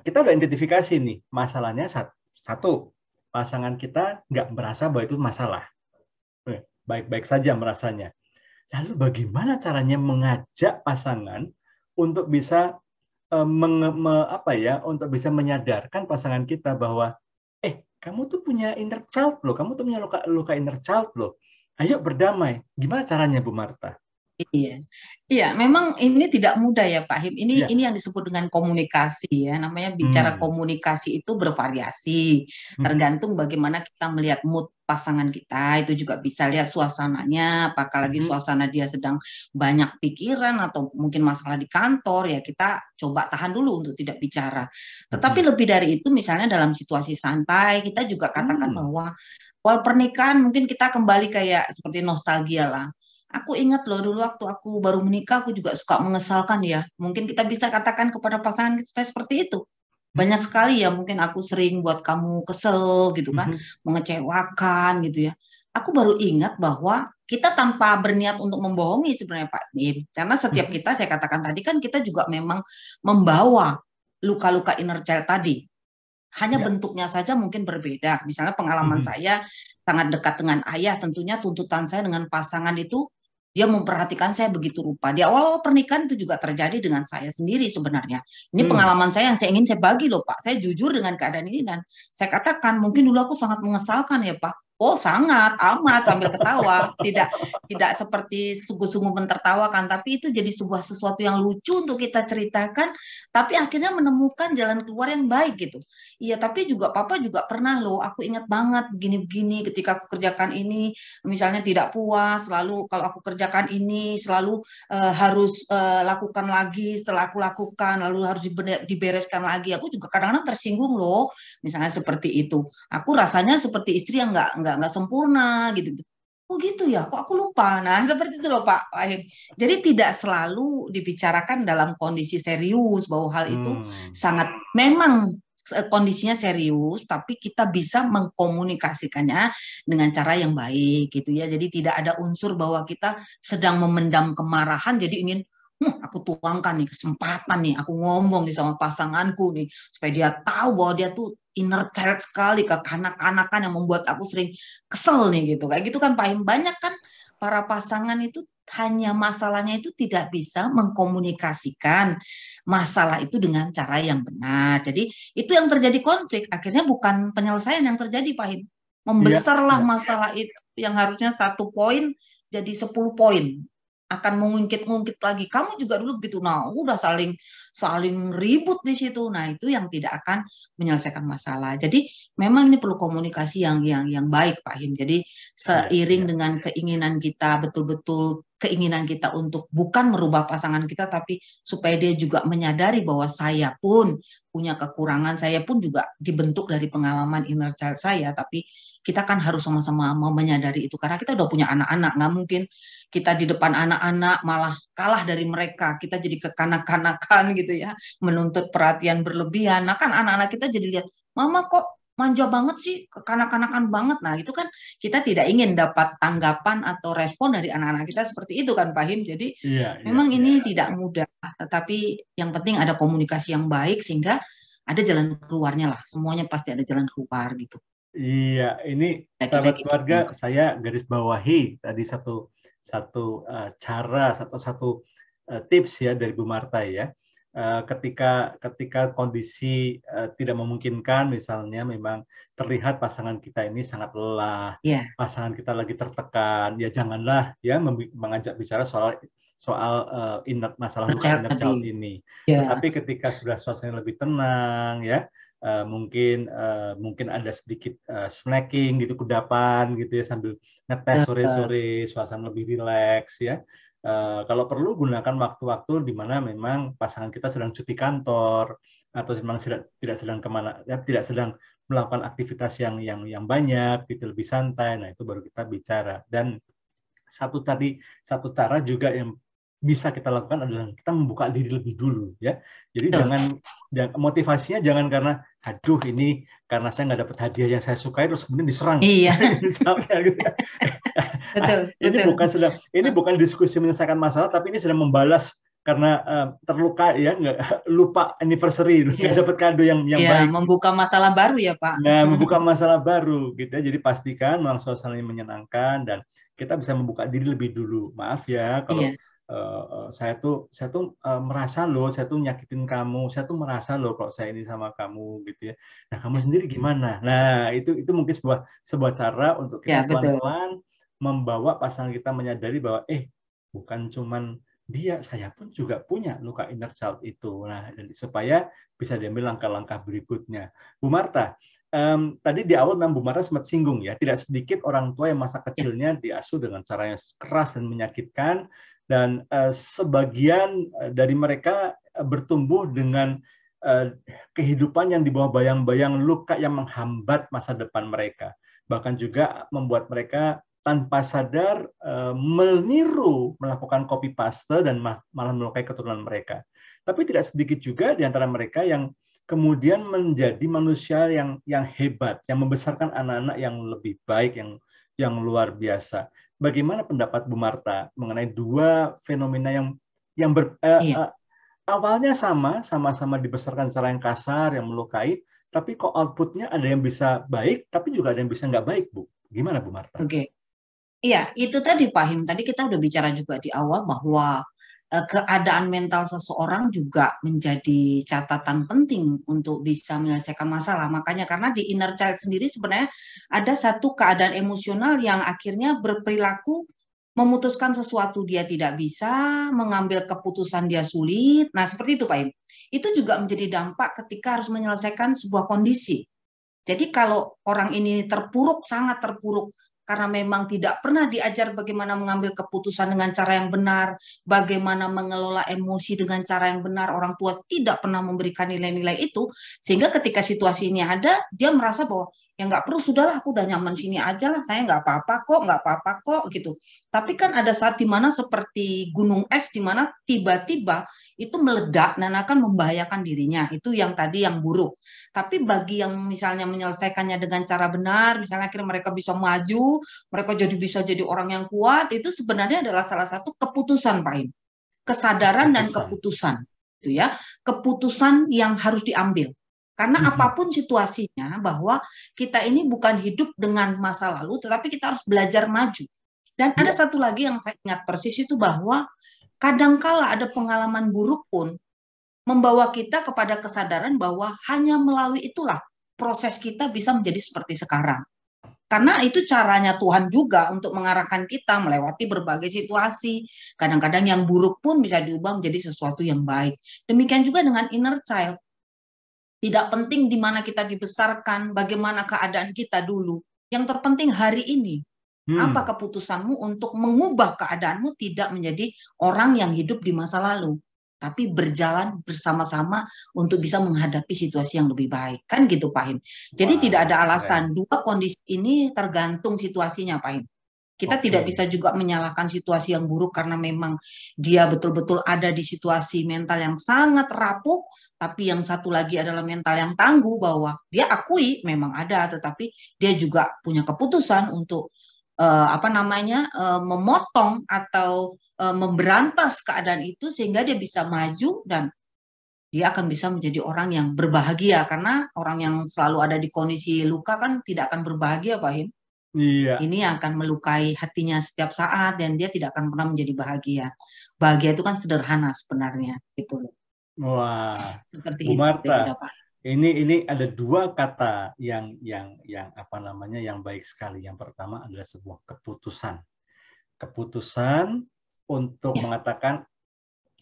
Kita udah identifikasi nih, masalahnya satu, pasangan kita nggak merasa bahwa itu masalah. Baik-baik saja merasanya. Lalu bagaimana caranya mengajak pasangan untuk bisa untuk bisa menyadarkan pasangan kita bahwa kamu tuh punya inner child loh, kamu tuh punya luka inner child loh. Ayo berdamai. Gimana caranya, Bu Marta? Iya, iya, memang ini tidak mudah ya Pak Him. Ini Ya. ini yang disebut dengan komunikasi ya. Namanya bicara Hmm. komunikasi itu bervariasi, tergantung bagaimana kita melihat mood pasangan kita. Itu juga bisa lihat suasananya. Apakah lagi suasana dia sedang banyak pikiran atau mungkin masalah di kantor, ya kita coba tahan dulu untuk tidak bicara. Tetapi lebih dari itu, misalnya dalam situasi santai, kita juga katakan bahwa awal pernikahan mungkin kita kembali kayak seperti nostalgia lah. Aku ingat loh dulu waktu aku baru menikah, aku juga suka mengesalkan ya. Mungkin kita bisa katakan kepada pasangan kita seperti itu. Banyak sekali ya, mungkin aku sering buat kamu kesel gitu kan, mengecewakan gitu ya. Aku baru ingat bahwa kita tanpa berniat untuk membohongi sebenarnya Pak Bim. Karena setiap kita, saya katakan tadi kan, kita juga memang membawa luka-luka inner child tadi. Hanya bentuknya saja mungkin berbeda. Misalnya pengalaman saya sangat dekat dengan ayah, tentunya tuntutan saya dengan pasangan itu, dia memperhatikan saya begitu rupa. Di awal pernikahan itu juga terjadi dengan saya sendiri sebenarnya. Ini pengalaman saya yang saya ingin saya bagi loh Pak. Saya jujur dengan keadaan ini dan saya katakan mungkin dulu aku sangat mengesalkan ya Pak. Oh sangat, amat, sambil ketawa. Tidak seperti sungguh-sungguh mentertawakan, tapi itu jadi sebuah sesuatu yang lucu untuk kita ceritakan, tapi akhirnya menemukan jalan keluar yang baik gitu. Iya, tapi juga Papa juga pernah loh, aku ingat banget begini-begini ketika aku kerjakan ini, misalnya tidak puas, lalu kalau aku kerjakan ini selalu harus lakukan lagi, setelah aku lakukan lalu harus dibereskan lagi. Aku juga kadang-kadang tersinggung loh, misalnya seperti itu. Aku rasanya seperti istri yang nggak sempurna gitu. Oh gitu ya, kok aku lupa. Nah seperti itu loh Pak Wahid. Jadi tidak selalu dibicarakan dalam kondisi serius bahwa hal itu sangat memang kondisinya serius, tapi kita bisa mengkomunikasikannya dengan cara yang baik gitu ya. Jadi tidak ada unsur bahwa kita sedang memendam kemarahan, jadi ingin aku tuangkan nih kesempatan nih, aku ngomong nih sama pasanganku nih, supaya dia tahu bahwa dia tuh inner child sekali, kekanak-kanakan yang membuat aku sering kesel nih gitu. Kayak gitu kan Pak Im, banyak kan para pasangan itu hanya masalahnya itu tidak bisa mengkomunikasikan masalah itu dengan cara yang benar. Jadi itu yang terjadi konflik. Akhirnya bukan penyelesaian yang terjadi Pak Im. Membesarlah masalah itu yang harusnya 1 poin jadi 10 poin. Akan mengungkit-ungkit lagi. Kamu juga dulu begitu. Nah, udah saling ribut di situ. Nah, itu yang tidak akan menyelesaikan masalah. Jadi memang ini perlu komunikasi yang baik Pak Him. Jadi seiring dengan keinginan kita, betul-betul keinginan kita untuk bukan merubah pasangan kita, tapi supaya dia juga menyadari bahwa saya pun punya kekurangan, saya pun juga dibentuk dari pengalaman inner child saya, tapi kita kan harus sama-sama mau menyadari itu, karena kita udah punya anak-anak, nggak mungkin kita di depan anak-anak malah kalah dari mereka, kita jadi kekanak-kanakan gitu ya, menuntut perhatian berlebihan. Nah kan anak-anak kita jadi lihat, mama kok manja banget sih, kekanak-kanakan banget. Nah itu kan kita tidak ingin dapat tanggapan atau respon dari anak-anak kita seperti itu kan Pak Him. Jadi memang ini tidak mudah, tetapi yang penting ada komunikasi yang baik sehingga ada jalan keluarnya lah. Semuanya pasti ada jalan keluar gitu. Iya, ini sahabat keluarga, saya garis bawahi tadi satu cara, satu tips ya dari Bu Marta ya. Ketika kondisi tidak memungkinkan, misalnya memang terlihat pasangan kita ini sangat lelah, pasangan kita lagi tertekan, ya janganlah ya mengajak bicara soal masalah luka inner child ini. Tetapi ketika sudah suasana lebih tenang ya, mungkin ada sedikit snacking gitu, kudapan gitu ya, sambil ngetes sore-sore, suasana lebih rileks ya. Kalau perlu gunakan waktu-waktu di mana memang pasangan kita sedang cuti kantor atau memang tidak sedang kemana ya, tidak sedang melakukan aktivitas yang banyak gitu, lebih santai. Nah itu baru kita bicara. Dan satu cara juga yang bisa kita lakukan adalah kita membuka diri lebih dulu ya. Jadi motivasinya jangan karena aduh ini karena saya nggak dapat hadiah yang saya sukai terus kemudian diserang. Iya. Misalnya gitu. Betul. Ini bukan diskusi menyelesaikan masalah, tapi ini sedang membalas karena terluka ya, nggak lupa anniversary, nggak dapat kado yang baik. Membuka masalah baru ya Pak. Nah, membuka masalah baru gitu ya. Jadi pastikan memang suasananya menyenangkan dan kita bisa membuka diri lebih dulu. Maaf ya kalau Iya. saya tuh merasa loh, saya tuh nyakitin kamu, saya tuh merasa loh kalau saya ini sama kamu gitu ya. Nah, kamu Ya, sendiri gimana? Nah, itu mungkin sebuah cara untuk kita ya, betul. pelan-pelan membawa pasangan kita menyadari bahwa bukan cuman dia, saya pun juga punya luka inner child itu. Nah, dan supaya bisa diambil langkah-langkah berikutnya. Bu Marta, tadi di awal memang Bu Marta sempat singgung ya, tidak sedikit orang tua yang masa Ya, kecilnya diasuh dengan cara yang keras dan menyakitkan, dan sebagian dari mereka bertumbuh dengan kehidupan yang di bawah bayang-bayang luka yang menghambat masa depan mereka. Bahkan juga membuat mereka tanpa sadar meniru, melakukan copy paste dan malah melukai keturunan mereka. Tapi tidak sedikit juga di antara mereka yang kemudian menjadi manusia yang hebat, yang membesarkan anak-anak yang lebih baik, yang luar biasa. Bagaimana pendapat Bu Marta mengenai dua fenomena yang iya. awalnya sama-sama dibesarkan secara yang kasar, yang melukai, tapi kok outputnya ada yang bisa baik, tapi juga ada yang bisa nggak baik, Bu. Gimana Bu Marta? Oke. Iya, itu tadi Pak Him. Tadi kita udah bicara juga di awal bahwa keadaan mental seseorang juga menjadi catatan penting untuk bisa menyelesaikan masalah. Makanya karena di inner child sendiri sebenarnya ada satu keadaan emosional yang akhirnya berperilaku memutuskan sesuatu dia tidak bisa, mengambil keputusan dia sulit. Nah, seperti itu Pak Him. Itu juga menjadi dampak ketika harus menyelesaikan sebuah kondisi. Jadi kalau orang ini terpuruk, sangat terpuruk, karena memang tidak pernah diajar bagaimana mengambil keputusan dengan cara yang benar, bagaimana mengelola emosi dengan cara yang benar, orang tua tidak pernah memberikan nilai-nilai itu, sehingga ketika situasi ini ada, dia merasa bahwa ya nggak perlu, sudahlah aku udah nyaman sini aja lah, saya nggak apa-apa kok gitu. Tapi kan ada saat dimana seperti gunung es, dimana tiba-tiba itu meledak dan akan membahayakan dirinya, itu yang tadi yang buruk. Tapi bagi yang misalnya menyelesaikannya dengan cara benar, misalnya akhirnya mereka bisa maju, mereka bisa jadi orang yang kuat, itu sebenarnya adalah salah satu keputusan, Pak Im. Kesadaran dan Keputusan. keputusan, itu ya, keputusan yang harus diambil. Karena apapun situasinya, bahwa kita ini bukan hidup dengan masa lalu, tetapi kita harus belajar maju. Dan ada Ya. satu lagi yang saya ingat persis itu bahwa kadangkala ada pengalaman buruk pun membawa kita kepada kesadaran bahwa hanya melalui itulah proses kita bisa menjadi seperti sekarang. Karena itu caranya Tuhan juga untuk mengarahkan kita melewati berbagai situasi. Kadang-kadang yang buruk pun bisa diubah menjadi sesuatu yang baik. Demikian juga dengan inner child. Tidak penting di mana kita dibesarkan, bagaimana keadaan kita dulu. Yang terpenting hari ini. Apa keputusanmu untuk mengubah keadaanmu tidak menjadi orang yang hidup di masa lalu, tapi berjalan bersama-sama untuk bisa menghadapi situasi yang lebih baik. Kan gitu, Pak Him. Jadi tidak Wah, ada keren. alasan. Dua kondisi ini tergantung situasinya, Pak Him. Kita tidak Oke. bisa juga menyalahkan situasi yang buruk karena memang dia betul-betul ada di situasi mental yang sangat rapuh, tapi yang satu lagi adalah mental yang tangguh, bahwa dia akui memang ada, tetapi dia juga punya keputusan untuk memotong atau memberantas keadaan itu sehingga dia bisa maju dan dia akan bisa menjadi orang yang berbahagia, karena orang yang selalu ada di kondisi luka kan tidak akan berbahagia, Pak Him. Iya. Ini akan melukai hatinya setiap saat dan dia tidak akan pernah menjadi bahagia. Bahagia itu kan sederhana sebenarnya, itu loh. Wah, Seperti Bu itu kira-kira, Marta, Pak. ini ada dua kata yang apa namanya yang baik sekali. Yang pertama adalah sebuah keputusan. Keputusan untuk Ya, mengatakan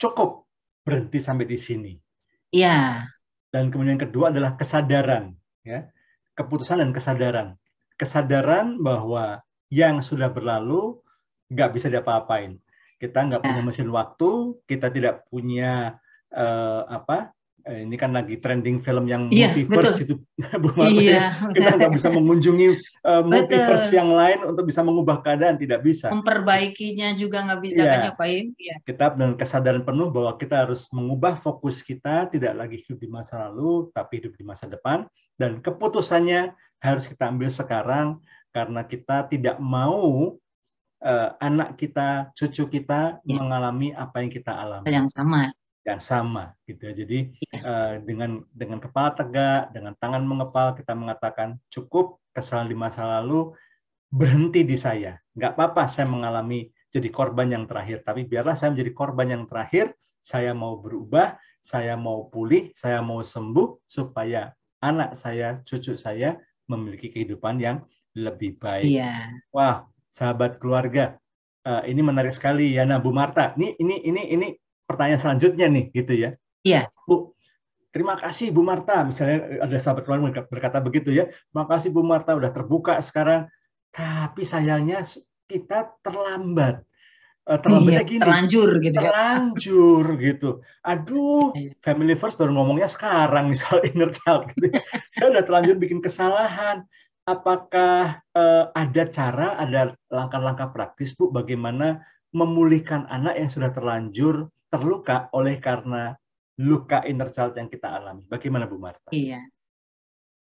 cukup, berhenti sampai di sini. ya, Dan kemudian yang kedua adalah kesadaran, ya. Keputusan dan kesadaran. Kesadaran bahwa yang sudah berlalu nggak bisa diapa-apain. Kita nggak punya ya. mesin waktu, kita tidak punya ini kan lagi trending film yang Iya, betul. multiverse itu, Bu Marta Iya, ya. Kita nggak bisa mengunjungi multiverse betul. yang lain untuk bisa mengubah keadaan, tidak bisa. Memperbaikinya juga nggak bisa kan ya, Iya, Pak Im? Iya. kita dengan kesadaran penuh bahwa kita harus mengubah fokus kita, tidak lagi hidup di masa lalu, tapi hidup di masa depan. Dan keputusannya harus kita ambil sekarang, karena kita tidak mau anak kita, cucu kita Ya, mengalami apa yang kita hal alami. yang sama. Yang sama, gitu ya. Jadi Ya, dengan kepala tegak, dengan tangan mengepal, kita mengatakan cukup kesalahan di masa lalu, berhenti di saya. Nggak apa-apa saya mengalami jadi korban yang terakhir, tapi biarlah saya menjadi korban yang terakhir, saya mau berubah, saya mau pulih, saya mau sembuh, supaya anak saya, cucu saya memiliki kehidupan yang lebih baik. Iya. Wah, sahabat keluarga, ini menarik sekali ya. Nah, Bu Marta, ini pertanyaan selanjutnya nih, gitu ya. Iya. Bu, terima kasih Bu Marta, misalnya ada sahabat keluarga berkata begitu ya. Terima kasih Bu Marta udah terbuka sekarang. Tapi sayangnya kita terlambat. Iya, Terlambatnya gini, terlanjur gitu ya, Pak. terlanjur gitu. Aduh, Iya. family first baru ngomongnya sekarang nih soal inner child gitu. Saya udah terlanjur bikin kesalahan. Apakah ada cara, ada langkah-langkah praktis Bu, bagaimana memulihkan anak yang sudah terlanjur terluka oleh karena luka inner child yang kita alami? Bagaimana Bu Marta? Iya.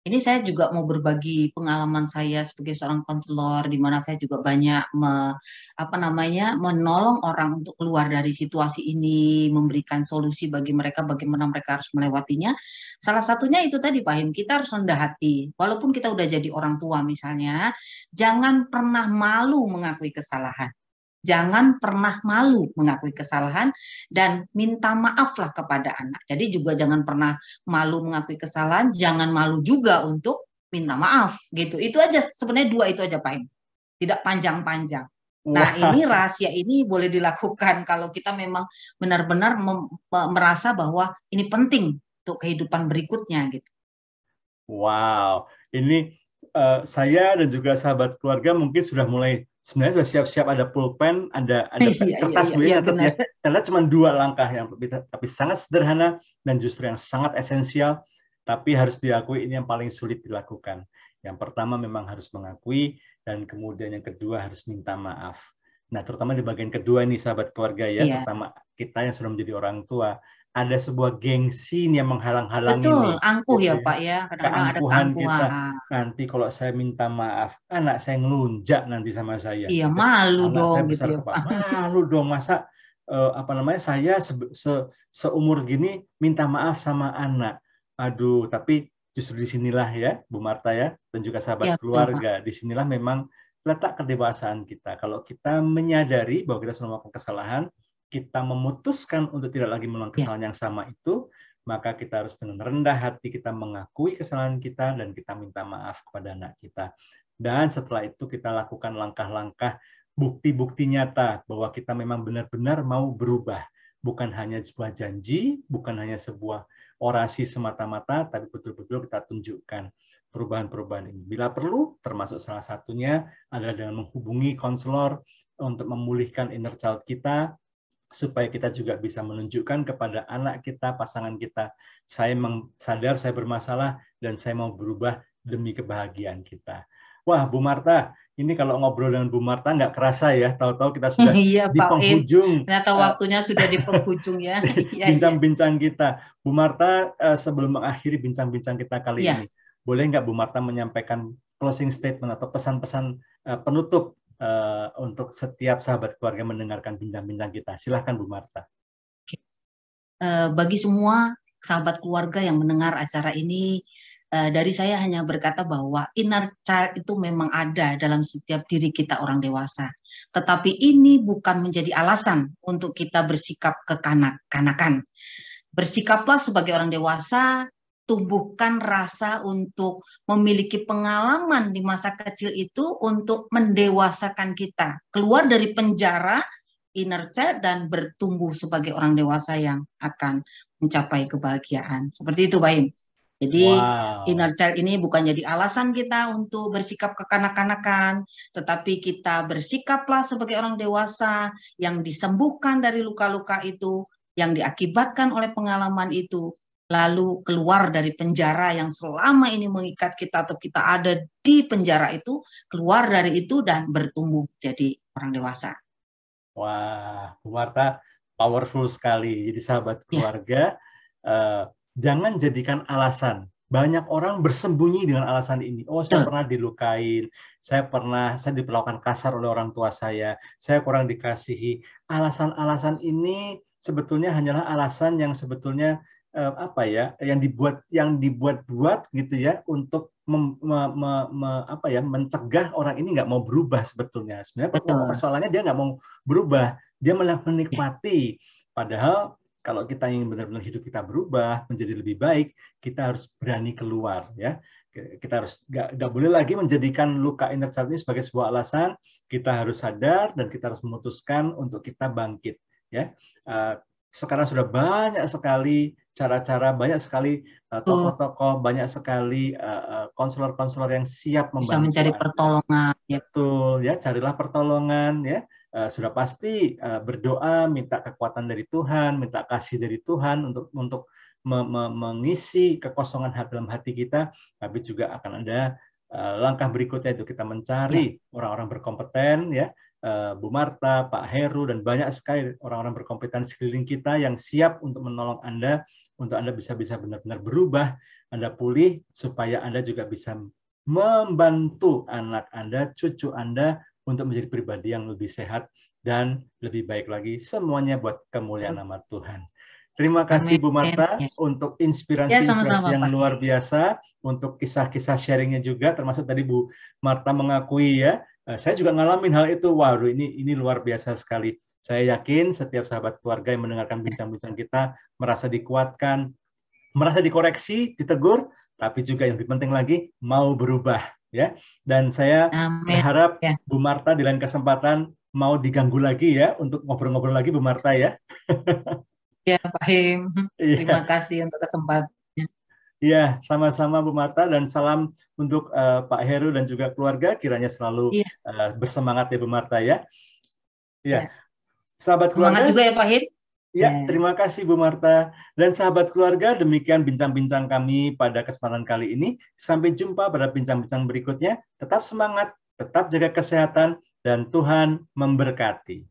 Ini saya juga mau berbagi pengalaman saya sebagai seorang konselor, di mana saya juga banyak menolong orang untuk keluar dari situasi ini, memberikan solusi bagi mereka bagaimana mereka harus melewatinya. Salah satunya itu tadi Pak Him, kita harus rendah hati. Walaupun kita udah jadi orang tua misalnya, jangan pernah malu mengakui kesalahan. Jangan pernah malu mengakui kesalahan dan minta maaflah kepada anak. Jadi juga jangan pernah malu mengakui kesalahan, jangan malu juga untuk minta maaf gitu. Itu aja sebenarnya, dua itu aja Pak Im. Tidak panjang-panjang. Nah, ini Wah, rahasia ini boleh dilakukan kalau kita memang benar-benar merasa bahwa ini penting untuk kehidupan berikutnya gitu. wow. Ini saya dan juga sahabat keluarga mungkin sudah mulai, sebenarnya sudah siap-siap, ada pulpen, ada Iya, iya, kertas iya, Bu iya ya, nyatet benar. ya. Ternyata cuma 2 langkah yang tapi sangat sederhana dan justru yang sangat esensial, tapi harus diakui ini yang paling sulit dilakukan. Yang pertama memang harus mengakui, dan kemudian yang kedua harus minta maaf. Nah, terutama di bagian kedua ini sahabat keluarga ya, Iya, terutama kita yang sudah menjadi orang tua, ada sebuah gengsi yang menghalang-halangi betul. nih, Angkuh gitu ya ya. Pak ya. Kadang-kadang ada Keangkuhan kita, keangkuhan. nanti kalau saya minta maaf, anak saya ngelunjak nanti sama saya, Iya, gitu. malu Anak dong saya gitu besar ya kepala, Pak. malu dong, masa saya seumur gini minta maaf sama anak. Aduh, tapi justru disinilah ya, Bu Marta ya, dan juga Iya, sahabat betul Pak. keluarga, disinilah memang letak kedewasaan kita. Kalau kita menyadari bahwa kita sudah melakukan kesalahan, kita memutuskan untuk tidak lagi melakukan Ya, kesalahan yang sama itu, maka kita harus dengan rendah hati kita mengakui kesalahan kita dan kita minta maaf kepada anak kita. Dan setelah itu kita lakukan langkah-langkah bukti-bukti nyata bahwa kita memang benar-benar mau berubah. Bukan hanya sebuah janji, bukan hanya sebuah orasi semata-mata, tapi betul-betul kita tunjukkan perubahan-perubahan ini. Bila perlu, termasuk salah satunya adalah dengan menghubungi konselor untuk memulihkan inner child kita, supaya kita juga bisa menunjukkan kepada anak kita, pasangan kita, saya memang sadar saya bermasalah dan saya mau berubah demi kebahagiaan kita. Wah, Bu Marta, ini kalau ngobrol dengan Bu Marta nggak kerasa ya, tahu-tahu kita sudah iya di Pak Im. penghujung Ternyata waktunya sudah di penghujung ya. Iya, iya. bincang-bincang kita. Bu Marta, sebelum mengakhiri bincang-bincang kita kali Iya. ini, boleh nggak Bu Marta menyampaikan closing statement atau pesan-pesan penutup untuk setiap sahabat keluarga mendengarkan bincang-bincang kita? Silahkan Bu Marta. Bagi semua sahabat keluarga yang mendengar acara ini, dari saya hanya berkata bahwa inner child itu memang ada dalam setiap diri kita orang dewasa. Tetapi ini bukan menjadi alasan untuk kita bersikap kekanak-kanakan. Bersikaplah sebagai orang dewasa, tumbuhkan rasa untuk memiliki pengalaman di masa kecil itu untuk mendewasakan kita. Keluar dari penjara inner child dan bertumbuh sebagai orang dewasa yang akan mencapai kebahagiaan. Seperti itu, Pak Im. Jadi inner Wow. child ini bukan jadi alasan kita untuk bersikap kekanak-kanakan, tetapi kita bersikaplah sebagai orang dewasa yang disembuhkan dari luka-luka itu, yang diakibatkan oleh pengalaman itu, lalu keluar dari penjara yang selama ini mengikat kita atau kita ada di penjara itu, keluar dari itu dan bertumbuh jadi orang dewasa. Wah, Bu Marta, powerful sekali. Jadi sahabat Ya, keluarga, jangan jadikan alasan. Banyak orang bersembunyi dengan alasan ini. Oh, saya betul. pernah dilukain, saya diperlakukan kasar oleh orang tua saya kurang dikasihi. Alasan-alasan ini sebetulnya hanyalah alasan yang sebetulnya yang dibuat-buat gitu ya, untuk mencegah orang ini nggak mau berubah sebetulnya. Sebenarnya pokok persoalannya dia nggak mau berubah, dia malah menikmati. Padahal kalau kita ingin benar-benar hidup kita berubah menjadi lebih baik, kita harus berani keluar, ya. Kita harus nggak boleh lagi menjadikan luka inner child ini sebagai sebuah alasan. Kita harus sadar dan kita harus memutuskan untuk kita bangkit, ya. Sekarang sudah banyak sekali cara-cara, banyak sekali tokoh-tokoh, banyak sekali konselor-konselor yang siap membantu. Bisa mencari pertolongan. Betul, ya, carilah pertolongan, ya. Sudah pasti berdoa, minta kekuatan dari Tuhan, minta kasih dari Tuhan untuk mengisi kekosongan dalam hati kita, tapi juga akan ada langkah berikutnya, itu kita mencari orang-orang berkompeten, ya, Bu Marta, Pak Heru, dan banyak sekali orang-orang berkompeten sekeliling kita yang siap untuk menolong Anda, untuk Anda bisa benar-benar berubah, Anda pulih, supaya Anda juga bisa membantu anak Anda, cucu Anda, untuk menjadi pribadi yang lebih sehat dan lebih baik lagi, semuanya buat kemuliaan nama Tuhan. Terima kasih Bu Marta untuk inspirasi-inspirasi yang luar biasa, untuk kisah-kisah sharingnya juga, termasuk tadi Bu Marta mengakui, ya, saya juga ngalamin hal itu. Waduh, ini luar biasa sekali. Saya yakin setiap sahabat keluarga yang mendengarkan bincang-bincang kita merasa dikuatkan, merasa dikoreksi, ditegur, tapi juga yang lebih penting lagi mau berubah, ya. Dan saya berharap Bu Marta di lain kesempatan mau diganggu lagi, ya, untuk ngobrol-ngobrol lagi, Bu Marta, ya. Ya, Pak Him. Terima kasih untuk kesempatannya. Iya, sama-sama Bu Marta, dan salam untuk Pak Heru dan juga keluarga, kiranya selalu bersemangat ya Bu Marta, ya. Ya. Sahabat keluarga. Semangat juga ya Pak Him. Ya, terima kasih Bu Marta. Dan sahabat keluarga, demikian bincang-bincang kami pada kesempatan kali ini. Sampai jumpa pada bincang-bincang berikutnya. Tetap semangat, tetap jaga kesehatan, dan Tuhan memberkati.